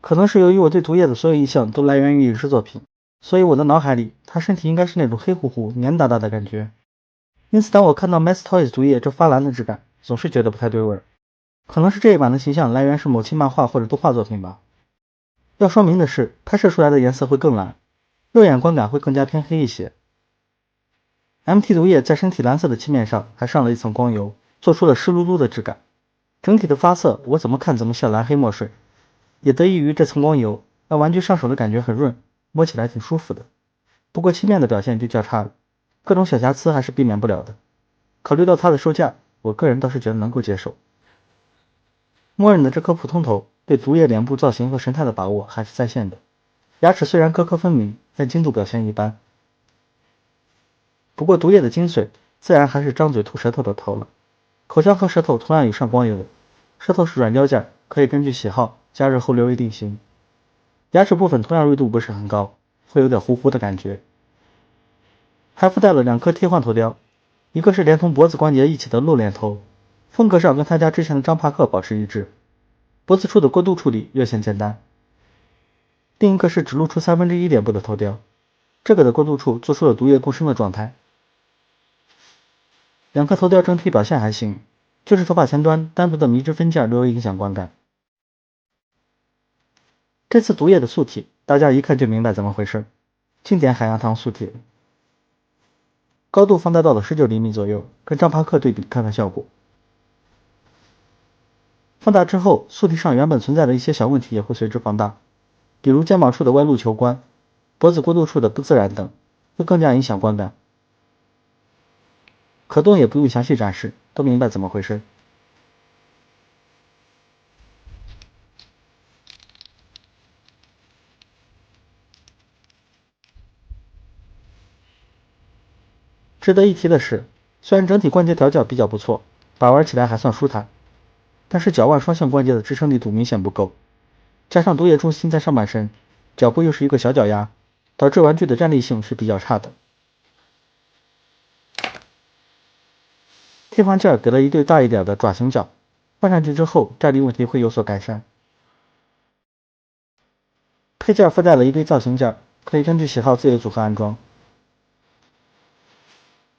可能是由于我对毒液的所有印象都来源于影视作品，所以我的脑海里，他身体应该是那种黑乎乎、黏哒哒的感觉。因此，当我看到 Mastoids 毒液这发蓝的质感，总是觉得不太对味儿。可能是这一版的形象来源是某期漫画或者动画作品吧。要说明的是，拍摄出来的颜色会更蓝，肉眼观感会更加偏黑一些。MT 毒液在身体蓝色的漆面上还上了一层光油，做出了湿漉漉的质感。整体的发色我怎么看怎么像蓝黑墨水，也得益于这层光油，让玩具上手的感觉很润，摸起来挺舒服的。不过漆面的表现就较差了，各种小瑕疵还是避免不了的。考虑到它的售价，我个人倒是觉得能够接受。默认的这颗普通头对毒液脸部造型和神态的把握还是在线的，牙齿虽然颗颗分明，但精度表现一般。不过毒液的精髓自然还是张嘴吐舌头的头了，口腔和舌头同样有上光油，舌头是软胶件，可以根据喜好加热后留为定型。牙齿部分同样锐度不是很高，会有点糊糊的感觉。还附带了2颗替换头雕，一个是连同脖子关节一起的露脸头，风格上跟他家之前的张帕克保持一致，脖子处的过渡处理略显简单。另一个是只露出1/3脸部的头雕，这个的过渡处做出了毒液共生的状态。2颗头雕整体表现还行，就是头发前端单独的迷之分件略微影响观感。这次毒液的素体，大家一看就明白怎么回事，经典海洋堂素体。高度放大到了19厘米左右，跟张帕克对比看看效果。放大之后，素体上原本存在的一些小问题也会随之放大，比如肩膀处的外露球冠、脖子过渡处的不自然等，会更加影响观感。可动也不用详细展示，都明白怎么回事。值得一提的是，虽然整体关节调教比较不错，把玩起来还算舒坦，但是脚腕双向关节的支撑力度明显不够，加上毒液重心在上半身，脚部又是一个小脚丫，导致玩具的站立性是比较差的。替换件给了一对大一点的爪形脚，换上去之后站立问题会有所改善。配件附带了一堆造型件，可以根据喜好自由组合安装。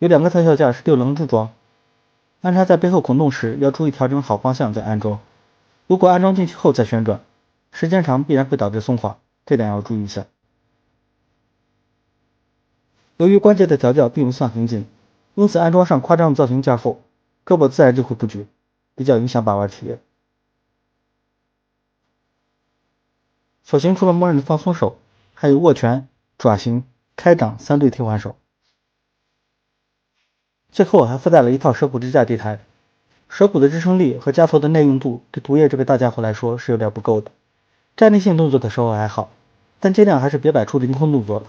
有2个特效件是6棱柱装，安插在背后孔洞时要注意调整好方向再安装，如果安装进去后再旋转，时间长必然会导致松垮，这点要注意一下。由于关节的调教并不算很紧，因此安装上夸张的造型件后，胳膊自然就会不举，比较影响把玩体验。手型除了默认的放松手，还有握拳、爪型、开掌3对替换手。最后我还附带了一套蛇骨支架地台，蛇骨的支撑力和夹头的耐用度对毒液这个大家伙来说是有点不够的。站立性动作的时候还好，但尽量还是别摆出凌空动作了。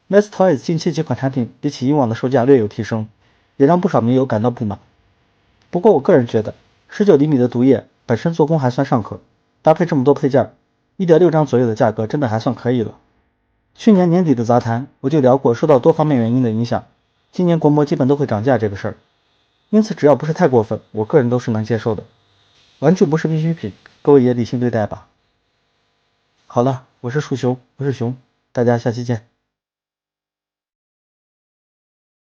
Mastoids 近期几款产品比起以往的售价略有提升，也让不少迷友感到不满。不过我个人觉得19厘米的毒液本身做工还算尚可，搭配这么多配件 ,1.6 张左右的价格真的还算可以了。去年年底的杂谈我就聊过受到多方面原因的影响，今年国模基本都会涨价这个事儿，因此只要不是太过分，我个人都是能接受的。玩具不是必需品，各位也理性对待吧。好了，我是树熊，大家下期见。